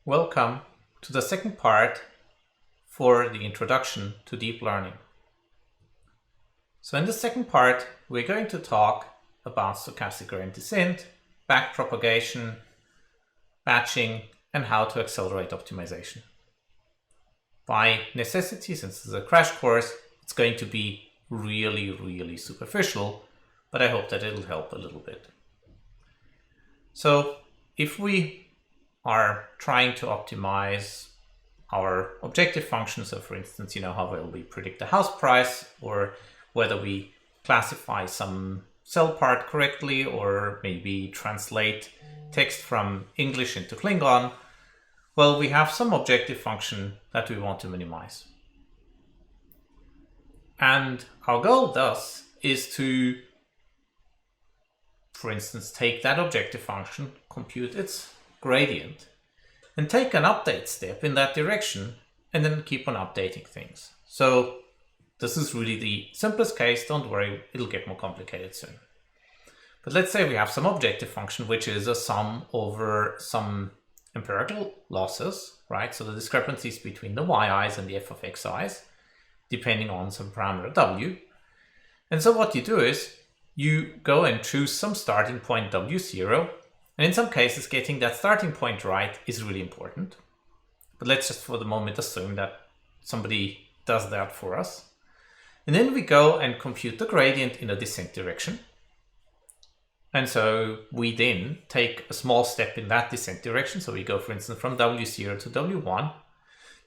Welcome to the second part for the introduction to deep learning. So in the second part, we're going to talk about stochastic gradient descent, backpropagation, batching, and how to accelerate optimization. By necessity, since this is a crash course, it's going to be really superficial, but I hope that it'll help a little bit. So if we are trying to optimize our objective function, so for instance, how well we predict the house price, or whether we classify some cell part correctly, or maybe translate text from English into Klingon, well, we have some objective function that we want to minimize. And our goal thus is to, for instance, take that objective function, compute its gradient, and take an update step in that direction, and then keep on updating things. So this is really the simplest case. Don't worry, it'll get more complicated soon. But let's say we have some objective function, which is a sum over some empirical losses, right? So the discrepancies between the yi's and the f of xi's, depending on some parameter w. And so what you do is you go and choose some starting point w0. And in some cases, getting that starting point right is really important. But let's just for the moment assume that somebody does that for us. And then we go and compute the gradient in a descent direction. And so we then take a small step in that descent direction. So we go, for instance, from W0 to W1.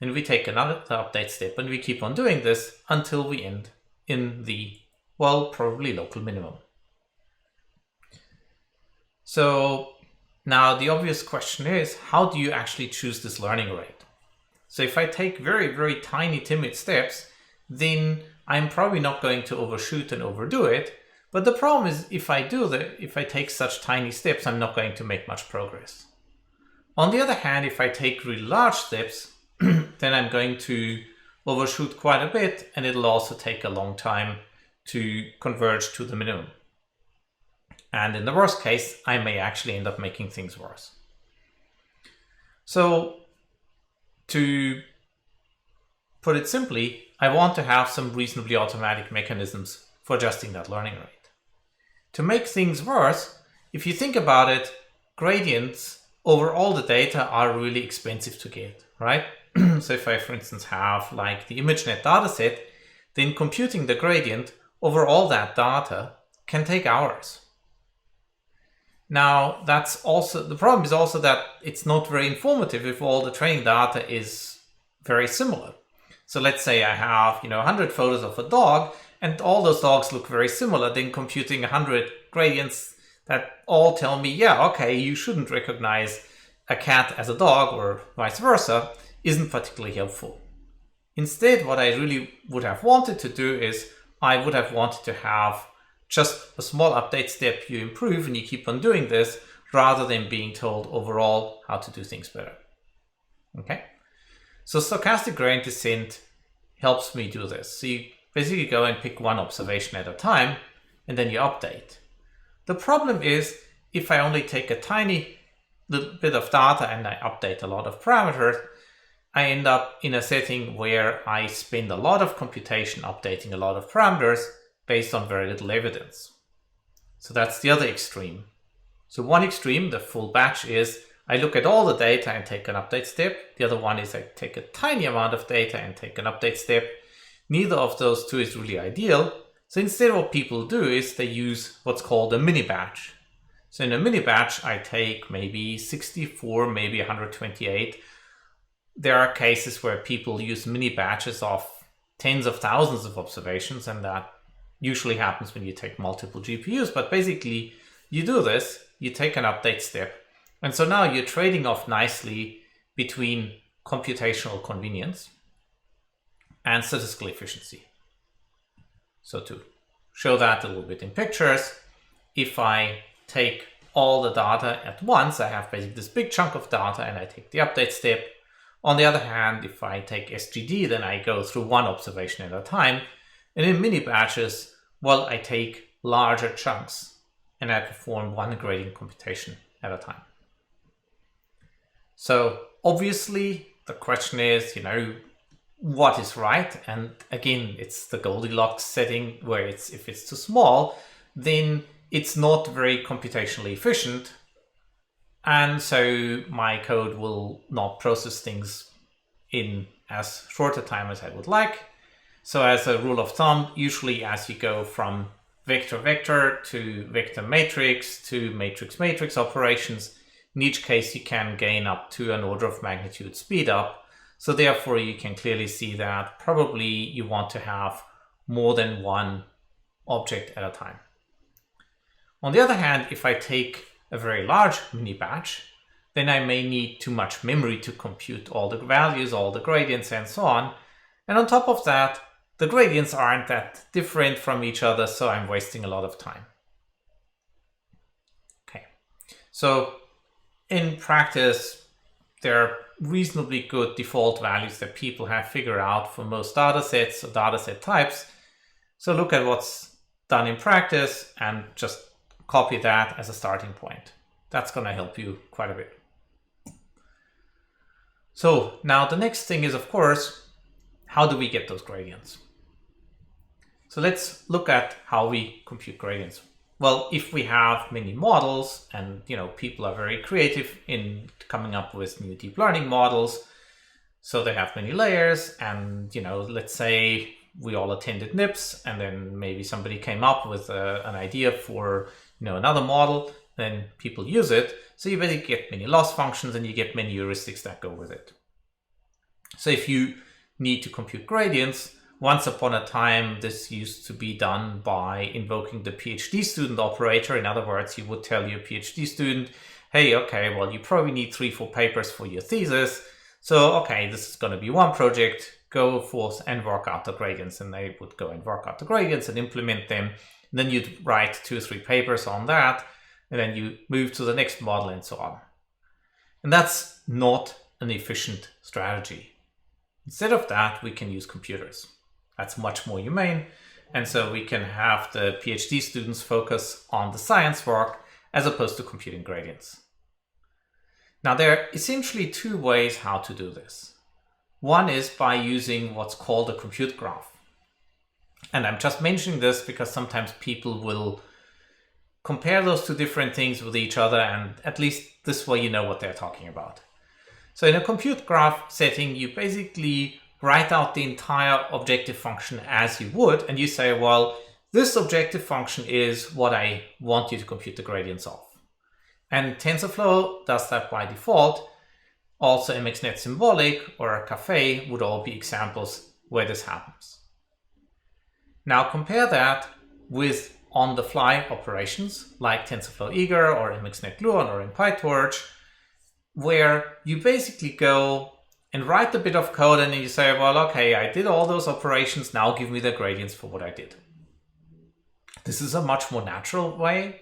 And we take another update step, and we keep on doing this until we end in the, well, probably local minimum. So now the obvious question is, how do you actually choose this learning rate? So if I take very tiny timid steps, then I'm probably not going to overshoot and overdo it. But the problem is, if I take such tiny steps, I'm not going to make much progress. On the other hand, if I take really large steps, then I'm going to overshoot quite a bit, and it'll also take a long time to converge to the minimum. And in the worst case, I may actually end up making things worse. So to put it simply, I want to have some reasonably automatic mechanisms for adjusting that learning rate. To make things worse, if you think about it, gradients over all the data are really expensive to get, right? So if I, for instance, have like the ImageNet dataset, then computing the gradient over all that data can take hours. Now, the problem is also that it's not very informative if all the training data is very similar. So let's say I have, 100 photos of a dog, and all those dogs look very similar. Then computing 100 gradients that all tell me, yeah, okay, you shouldn't recognize a cat as a dog, or vice versa, isn't particularly helpful. Instead, what I really would have wanted to do is I would have wanted to have just a small update step you improve, and you keep on doing this rather than being told overall how to do things better. Okay, so stochastic gradient descent helps me do this. So you basically go and pick one observation at a time, and then you update. The problem is, if I only take a tiny little bit of data and I update a lot of parameters, I end up in a setting where I spend a lot of computation updating a lot of parameters based on very little evidence. So that's the other extreme. So one extreme, the full batch, is I look at all the data and take an update step. The other one is I take a tiny amount of data and take an update step. Neither of those two is really ideal. So instead what people do is they use what's called a mini-batch. So in a mini-batch, I take maybe 64, maybe 128. There are cases where people use mini-batches of tens of thousands of observations, and that usually happens when you take multiple GPUs. But basically, you do this, you take an update step, and so now you're trading off nicely between computational convenience and statistical efficiency. So to show that a little bit in pictures, if I take all the data at once, I have basically this big chunk of data and I take the update step. On the other hand, if I take SGD, then I go through one observation at a time. And in mini batches, well, I take larger chunks and I perform one gradient computation at a time. So obviously the question is, what is right? And again, it's the Goldilocks setting where if it's too small, then it's not very computationally efficient. And so my code will not process things in as short a time as I would like. So as a rule of thumb, usually as you go from vector-vector to vector matrix to matrix-matrix operations, in each case you can gain up to an order of magnitude speed up. So therefore you can clearly see that probably you want to have more than one object at a time. On the other hand, if I take a very large mini-batch, then I may need too much memory to compute all the values, all the gradients, and so on. And on top of that, the gradients aren't that different from each other, so I'm wasting a lot of time. Okay, so in practice, there are reasonably good default values that people have figured out for most datasets or dataset types. So look at what's done in practice and just copy that as a starting point. That's going to help you quite a bit. So now the next thing is, of course, how do we get those gradients? So let's look at how we compute gradients. Well, if we have many models and people are very creative in coming up with new deep learning models, so they have many layers, and let's say we all attended NIPS, and then maybe somebody came up with an idea for another model, then people use it. So you basically get many loss functions and you get many heuristics that go with it. So if you need to compute gradients, once upon a time, this used to be done by invoking the PhD student operator. In other words, you would tell your PhD student, hey, okay, well, you probably need 3-4 papers for your thesis. So, okay, this is going to be one project. Go forth and work out the gradients. And they would go and work out the gradients and implement them. And then you'd write 2 or 3 papers on that. And then you move to the next model and so on. And that's not an efficient strategy. Instead of that, we can use computers. That's much more humane. And so we can have the PhD students focus on the science work as opposed to computing gradients. Now, there are essentially 2 ways how to do this. One is by using what's called a compute graph. And I'm just mentioning this because sometimes people will compare those 2 different things with each other, and at least this way you know what they're talking about. So in a compute graph setting, you basically write out the entire objective function as you would, and you say, well, this objective function is what I want you to compute the gradients of. And TensorFlow does that by default. Also, MXNet Symbolic or Caffe would all be examples where this happens. Now compare that with on-the-fly operations like TensorFlow Eager or MXNet Gluon or in PyTorch, where you basically go and write a bit of code and then you say, well, okay, I did all those operations, now give me the gradients for what I did. This is a much more natural way,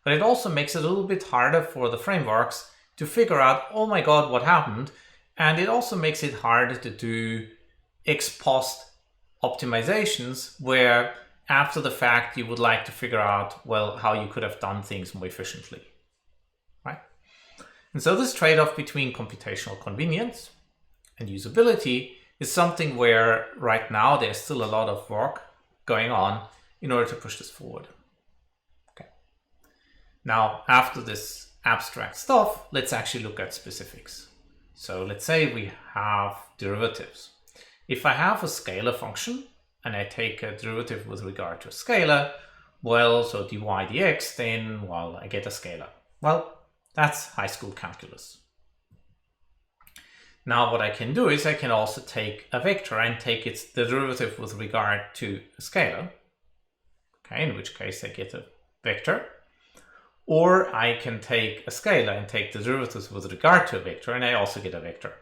but it also makes it a little bit harder for the frameworks to figure out, oh my God, what happened? And it also makes it harder to do ex post optimizations where after the fact you would like to figure out, well, how you could have done things more efficiently, right? And so this trade-off between computational convenience and usability is something where right now there's still a lot of work going on in order to push this forward. Okay. Now, after this abstract stuff, let's actually look at specifics. So let's say we have derivatives. If I have a scalar function and I take a derivative with regard to a scalar, well, so dy dx, then, well, I get a scalar. Well, that's high school calculus. Now what I can do is I can also take a vector and take its derivative with regard to a scalar. Okay, in which case I get a vector. Or I can take a scalar and take the derivatives with regard to a vector, and I also get a vector,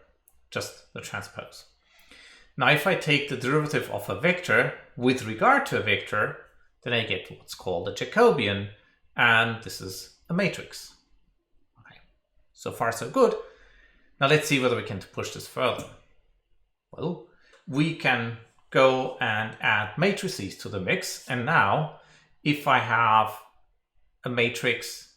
just the transpose. Now if I take the derivative of a vector with regard to a vector, then I get what's called a Jacobian, and this is a matrix. Okay, so far so good. Now let's see whether we can push this further. Well, we can go and add matrices to the mix, and now if I have a matrix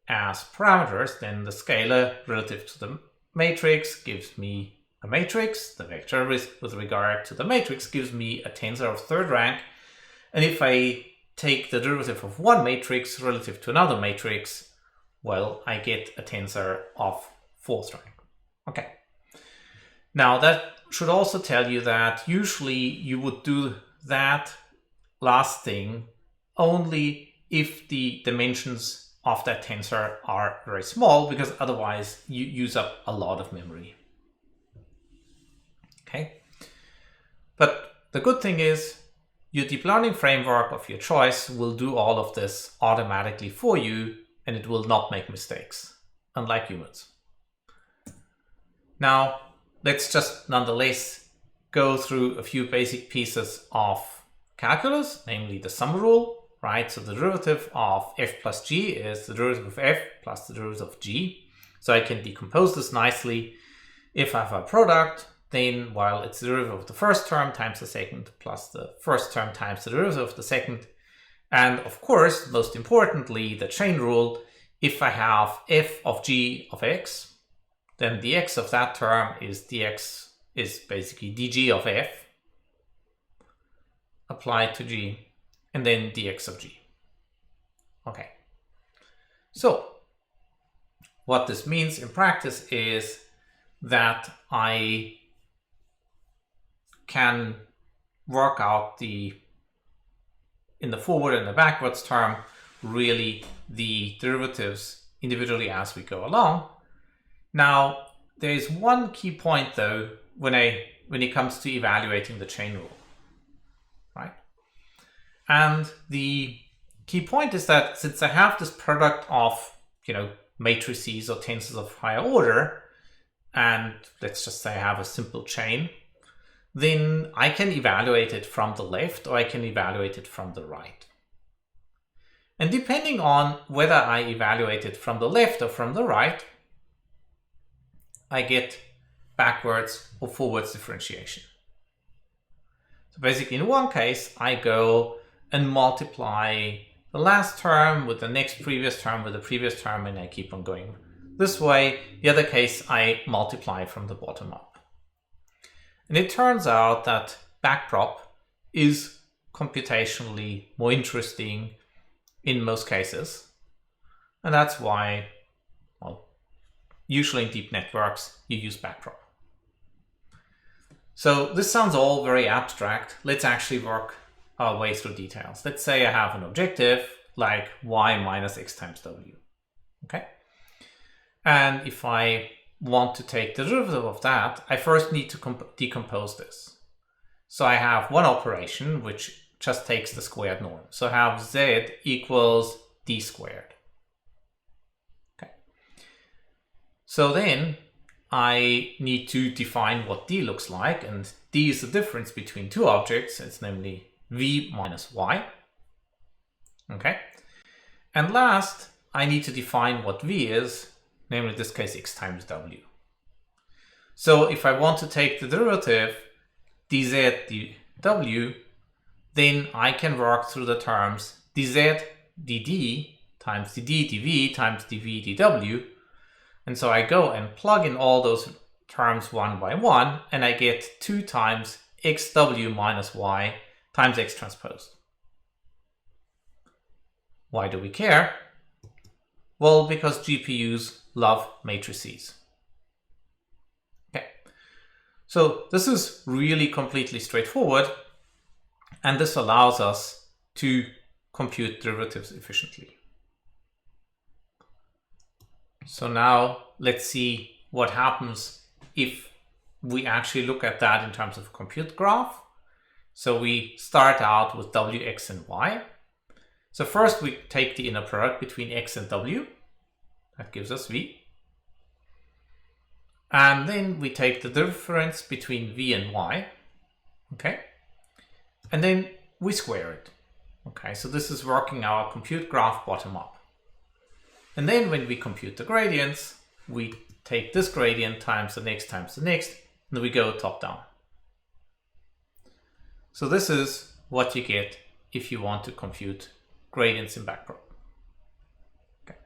as parameters, then the scalar relative to the matrix gives me a matrix. The vector with regard to the matrix gives me a tensor of third rank. And if I take the derivative of one matrix relative to another matrix, well, I get a tensor of fourth rank. Okay. Now that should also tell you that usually you would do that last thing only if the dimensions of that tensor are very small, because otherwise you use up a lot of memory. Okay. But the good thing is your deep learning framework of your choice will do all of this automatically for you, and it will not make mistakes, unlike humans. Now, let's just nonetheless go through a few basic pieces of calculus, namely the sum rule, right? So the derivative of f plus g is the derivative of f plus the derivative of g. So I can decompose this nicely. If I have a product, then, well, it's the derivative of the first term times the second plus the first term times the derivative of the second. And of course, most importantly, the chain rule, if I have f of g of x, then dx of that term is basically dg of f applied to g, and then dx of g. Okay. So what this means in practice is that I can work out in the forward and the backwards term, really the derivatives individually as we go along. Now, there is one key point though when it comes to evaluating the chain rule, right? And the key point is that since I have this product of, matrices or tensors of higher order, and let's just say I have a simple chain, then I can evaluate it from the left or I can evaluate it from the right. And depending on whether I evaluate it from the left or from the right, I get backwards or forwards differentiation. So basically in one case, I go and multiply the last term with the next previous term with the previous term, and I keep on going this way. The other case, I multiply from the bottom up. And it turns out that backprop is computationally more interesting in most cases. And that's why, well, usually in deep networks, you use backprop. So this sounds all very abstract. Let's actually work our way through details. Let's say I have an objective like y minus x times w. Okay. And if I want to take the derivative of that, I first need to decompose this. So I have one operation which just takes the squared norm. So I have z equals d squared. Okay. So then I need to define what d looks like, and d is the difference between two objects. It's namely v minus y. Okay. And last, I need to define what v is, namely in this case x times w. So if I want to take the derivative dz dw, then I can work through the terms dz dd times dd dv times dv dw. And so I go and plug in all those terms one by one, and I get 2 times xw minus y times x transposed. Why do we care? Well, because GPUs love matrices. Okay, so this is really completely straightforward, and this allows us to compute derivatives efficiently. So now let's see what happens if we actually look at that in terms of a compute graph. So we start out with w, x, and y. So first we take the inner product between x and w. That gives us v. And then we take the difference between v and y. Okay. And then we square it. Okay, so this is working our compute graph bottom up. And then when we compute the gradients, we take this gradient times the next, and we go top down. So this is what you get if you want to compute gradients in Backprop. Okay.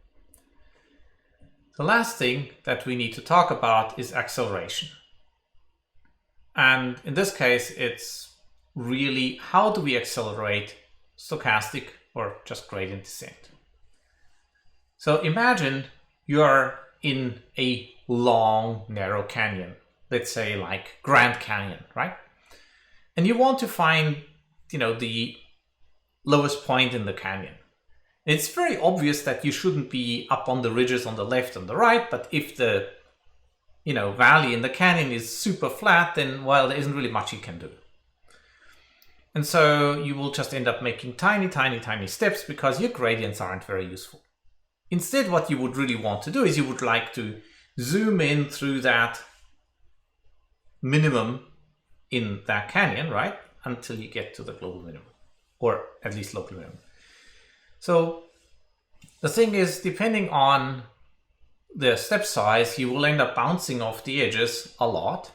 The last thing that we need to talk about is acceleration. And in this case, it's really how do we accelerate stochastic or just gradient descent. So imagine you're in a long, narrow canyon, let's say like Grand Canyon, right? And you want to find, the lowest point in the canyon. It's very obvious that you shouldn't be up on the ridges on the left and the right, but if the valley in the canyon is super flat, then, well, there isn't really much you can do. And so you will just end up making tiny, tiny, tiny steps because your gradients aren't very useful. Instead, what you would really want to do is you would like to zoom in through that minimum in that canyon, right? Until you get to the global minimum, or at least local minimum. So the thing is, depending on the step size, you will end up bouncing off the edges a lot,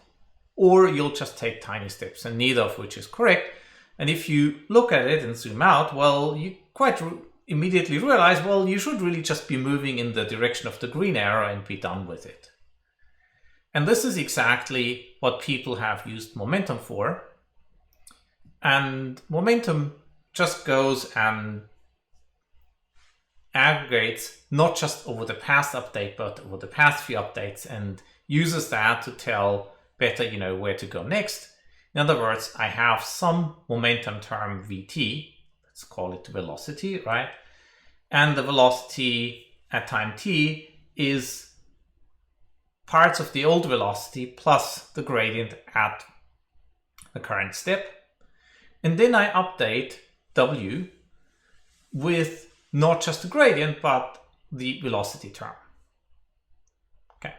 or you'll just take tiny steps, and neither of which is correct. And if you look at it and zoom out, well, you quite immediately realize, well, you should really just be moving in the direction of the green arrow and be done with it. And this is exactly what people have used momentum for. And momentum just goes and aggregates not just over the past update, but over the past few updates, and uses that to tell better, where to go next. In other words, I have some momentum term vt, let's call it velocity, right? And the velocity at time t is parts of the old velocity plus the gradient at the current step. And then I update w with not just the gradient, but the velocity term. Okay.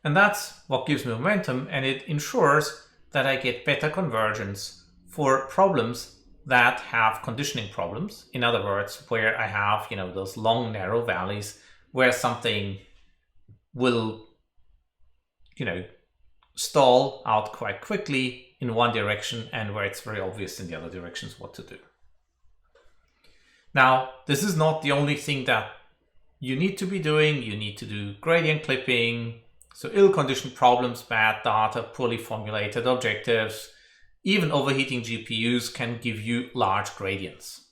And that's what gives me momentum, and it ensures that I get better convergence for problems that have conditioning problems. In other words, where I have, those long, narrow valleys where something will, stall out quite quickly in one direction and where it's very obvious in the other directions what to do. Now, this is not the only thing that you need to be doing. You need to do gradient clipping, so ill-conditioned problems, bad data, poorly formulated objectives. Even overheating GPUs can give you large gradients.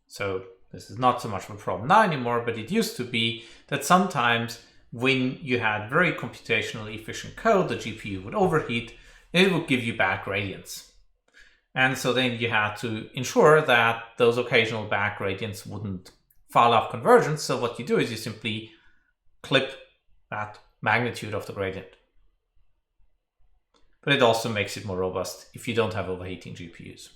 So this is not so much of a problem now anymore, but it used to be that sometimes when you had very computationally efficient code, the GPU would overheat and it would give you bad gradients. And so then you had to ensure that those occasional back gradients wouldn't foul up convergence. So what you do is you simply clip that magnitude of the gradient. But it also makes it more robust if you don't have overheating GPUs.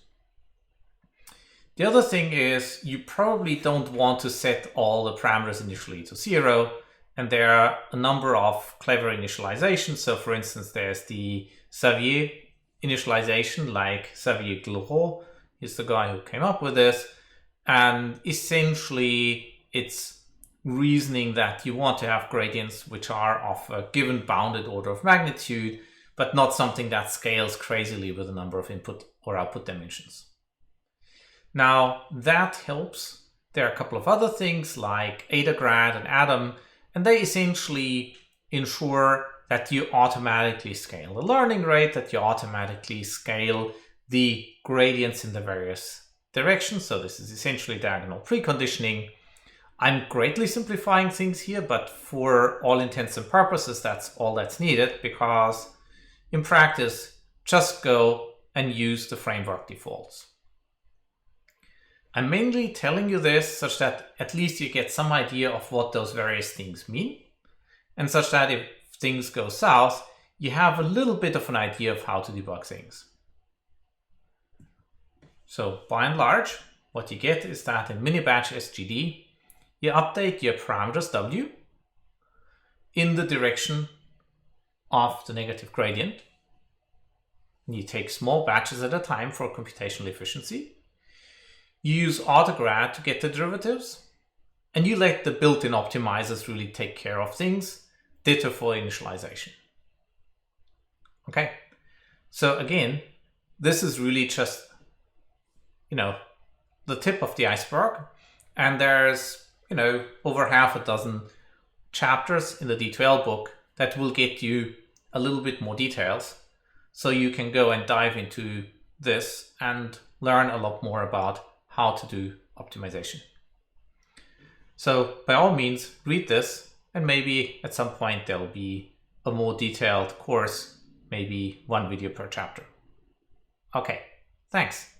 The other thing is you probably don't want to set all the parameters initially to 0. And there are a number of clever initializations. So for instance, there's the Xavier initialization, like Xavier Gilroy is the guy who came up with this. And essentially, it's reasoning that you want to have gradients which are of a given bounded order of magnitude, but not something that scales crazily with a number of input or output dimensions. Now, that helps. There are a couple of other things like AdaGrad and Adam, and they essentially ensure that you automatically scale the learning rate, that you automatically scale the gradients in the various directions. So this is essentially diagonal preconditioning. I'm greatly simplifying things here, but for all intents and purposes, that's all that's needed, because in practice, just go and use the framework defaults. I'm mainly telling you this such that at least you get some idea of what those various things mean, and such that if things go south, you have a little bit of an idea of how to debug things. So by and large, what you get is that in Minibatch SGD, you update your parameters W in the direction of the negative gradient. You take small batches at a time for computational efficiency. You use AutoGrad to get the derivatives, and you let the built-in optimizers really take care of things. Ditto for initialization. Okay, so again, this is really just, the tip of the iceberg, and there's, over half a dozen chapters in the D12 book that will get you a little bit more details, so you can go and dive into this and learn a lot more about how to do optimization. So by all means, read this, and maybe at some point there'll be a more detailed course, maybe one video per chapter. Okay, thanks.